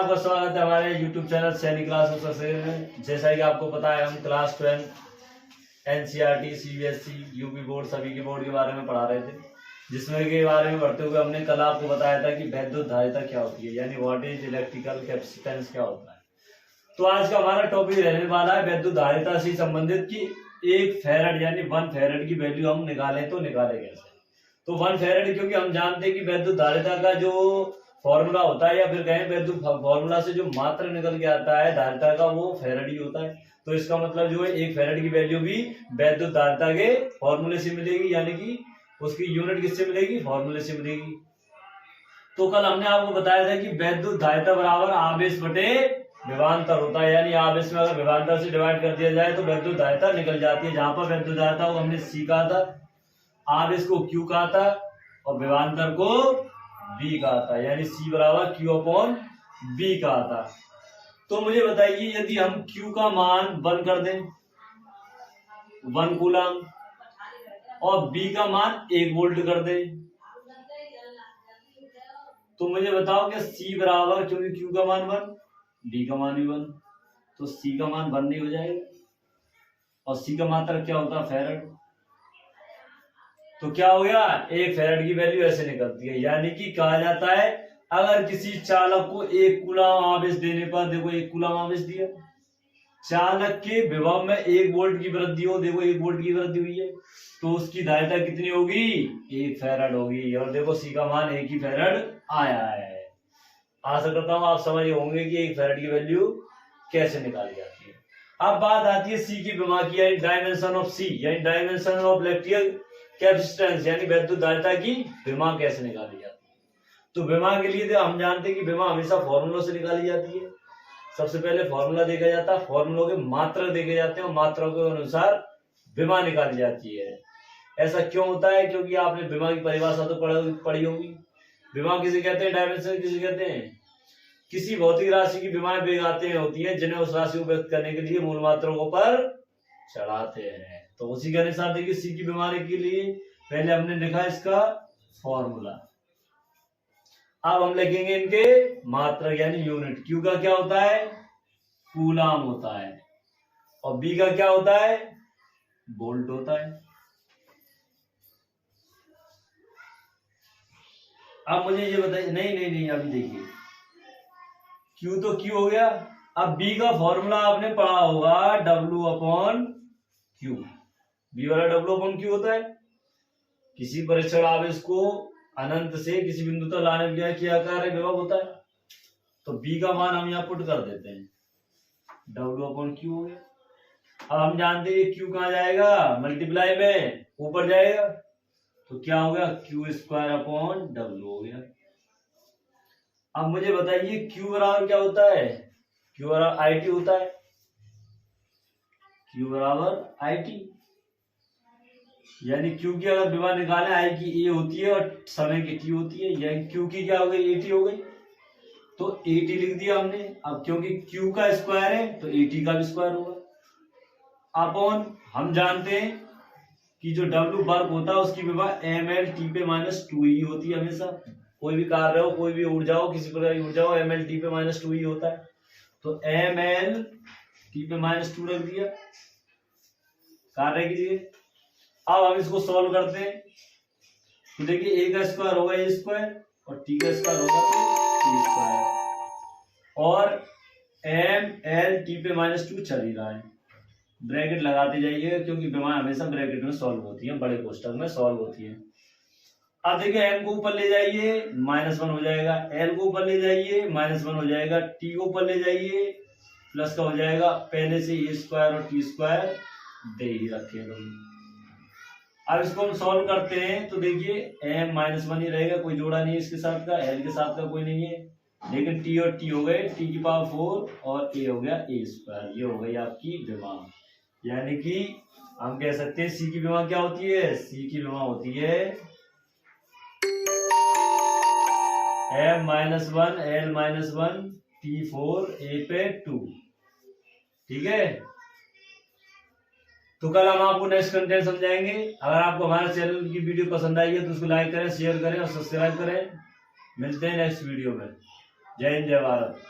आपका स्वागत है हमारे YouTube चैनल सैनिक क्लास में। जैसा कि आपको पता है हम class 12 NCERT CBSE UP board सभी के बोर्ड के बारे में पढ़ा रहे थे, जिसमें के बारे में पढ़ते हुए हमने कल आपको बताया था कि वैद्युत धारिता क्या होती है, यानी व्हाट इज इलेक्ट्रिकल कैपेसिटेंस क्या होता है। तो आज का हमारा टॉपिक रहने वाला है वैद्युत धारिता से संबंधित कि 1 फैराड यानी 1 फैराड की वैल्यू हम निकालें तो निकाले कैसे। तो 1 फैराड क्योंकि हम जानते हैं कि वैद्युत धारिता का जो फॉर्मूला होता है या फिर कहें वैद्युत फॉर्मूला से जो मात्रा निकल के आता है धारिता का वो फैराड ही होता है। तो इसका मतलब जो है 1 फैराड की वैल्यू भी वैद्युत धारिता के फॉर्मूले से मिलेगी, यानी कि उसकी यूनिट किससे मिलेगी, फॉर्मूले से मिलेगी। तो कल हमने आपको बताया था कि वैद्युत धारिता बराबर आवेश बटे विभवांतर होता है, यानी आवेश में अगर विभवांतर से डिवाइड कर दिया जाए तो वैद्युत धारिता निकल जाती है। जहां पर वैद्युत धारिता को हमने C कहा था, आवेश को Q कहा था और विभवांतर को B कहा था, यानी C बराबर Q/B कहा था। तो मुझे बताइए यदि हम Q का मान 1 कर दें 1 कूलम और B का मान 1 वोल्ट कर दें, तो मुझे बताओ कि C बराबर, क्योंकि Q का मान 1 B का मान भी 1, तो C का मान 1 नहीं हो जाएगा। और C का मात्रक क्या होता है, फैराड। तो क्या हो गया, 1 फैराड की वैल्यू ऐसे निकलती है। यानी कि कहा जाता है अगर किसी चालक को 1 कूलम आवेश देने पर, देखो 1 कूलम आवेश दिया, चालक के विभव में 1 वोल्ट की वृद्धि हो, देखो 1 वोल्ट की वृद्धि हुई है, तो उसकी धारिता कितनी होगी, 1 फैराड होगी। और देखो C का मान 1 ही फैराड आया है। आशा करता हूं आप समझ होंगे कि 1 फैराड की वैल्यू कैसे निकाली जाती है। अब बात आती है C की विभव की, यानी डायमेंशन ऑफ C, यानी डायमेंशन ऑफ इलेक्ट्रिकल कैपेसिटेंस, यानी वैद्युत धारिता की विभव कैसे निकाली जाती है। तो विभव के लिए हम जानते हैं कि विभव हमेशा फॉर्मूलों से निकाली जाती है। सबसे पहले फॉर्मूला देखा जाता है, फॉर्मूलों के मात्रा देखे जाते हैं और मात्रा के अनुसार विभव निकाली जाती है। ऐसा क्यों होता है, क्योंकि आपने विभव की परिभाषा तो पढ़ी होगी। विभव किसे कहते हैं, डायमेंशन किसे कहते हैं, किसी भौतिक राशि की विभव बेगाते होती है जिन्हें उस राशि को व्यक्त करने के लिए मूल मात्राओं पर चढ़ाते हैं। तो उसी के अनुसार देखिए C की बीमारी के लिए पहले हमने लिखा इसका फॉर्मूला, अब हम लिखेंगे इनके मात्रक यानी यूनिट। Q का क्या होता है, कूलम होता है, और B का क्या होता है, वोल्ट होता है। अब मुझे ये बताइए, नहीं अभी देखिए, Q तो Q हो गया। अब B का फॉर्मूला आपने पढ़ा होगा W/Q। B वाला W/Q होता है किसी परीक्षण आवेश को अनंत से किसी बिंदु तक लाने के लिए आकार विभव होता है। तो B का मान हम यहाँ पुट कर देते हैं, W/Q हो गया। अब हम जानते हैं Q कहाँ जाएगा, मल्टीप्लाई में ऊपर जाएगा, तो क्या हो गया, Q²/W हो गया। अब मुझे बताइए Q बराबर क्या होता है, Q बराबर IT होता है, Q बराबर IT, यानी Q की अगर विभव निकालें I की A होती है और समय की T होती है, यानी Q की क्या हो गई, AT हो गई। तो AT लिख दिया हमने। अब क्योंकि Q का स्क्वायर है तो AT का भी स्क्वायर होगा। अपॉन हम जानते हैं कि जो W वर्ग होता है उसकी विभव mL/T/-2 ही होती है हमेशा। कोई भी कार्य हो, कोई भी ऊर्जा हो, किसी प्रकार की ऊर्जा हो, mL/T/-2 ही होता है। तो mL/T/-2 रख दिया, कार्य कीजिए। अब हम इसको सॉल्व करते हैं, तो देखिए A का स्क्वायर होगा A स्क्वायर और T का स्क्वायर होगा T स्क्वायर, और mL/T/-2 चल ही रहा है। ब्रैकेट लगाते जाइए क्योंकि विभव हमेशा ब्रैकेट में सॉल्व होती है, बड़े कोष्ठक में सॉल्व होती है। अब देखिए M को ऊपर ले जाइए -1 हो जाएगा, L को ऊपर ले जाइए -1 हो जाएगा, T को ऊपर ले जाइए प्लस का हो जाएगा। पहले से A स्क्वायर और T स्क्वायर दे ही रखे लोग। अब इसको हम सॉल्व करते हैं तो देखिए M -1 ही रहेगा, कोई जोड़ा नहीं है इसके साथ का, L के साथ का कोई नहीं है, लेकिन T और T हो गए T⁴ और A हो गया A स्क्वायर। ये हो गई आपकी विभव। यानी कि हम कह सकते हैं C की विभव क्या होती है, C की विभव होती है M-1 L-1 T⁴ A/2। ठीक है, तो कल हम आपको नेक्स्ट कंटेंट समझाएंगे। अगर आपको हमारे चैनल की वीडियो पसंद आई है तो उसको लाइक करें, शेयर करें और सब्सक्राइब करें। मिलते हैं नेक्स्ट वीडियो में। जय हिंद, जय भारत।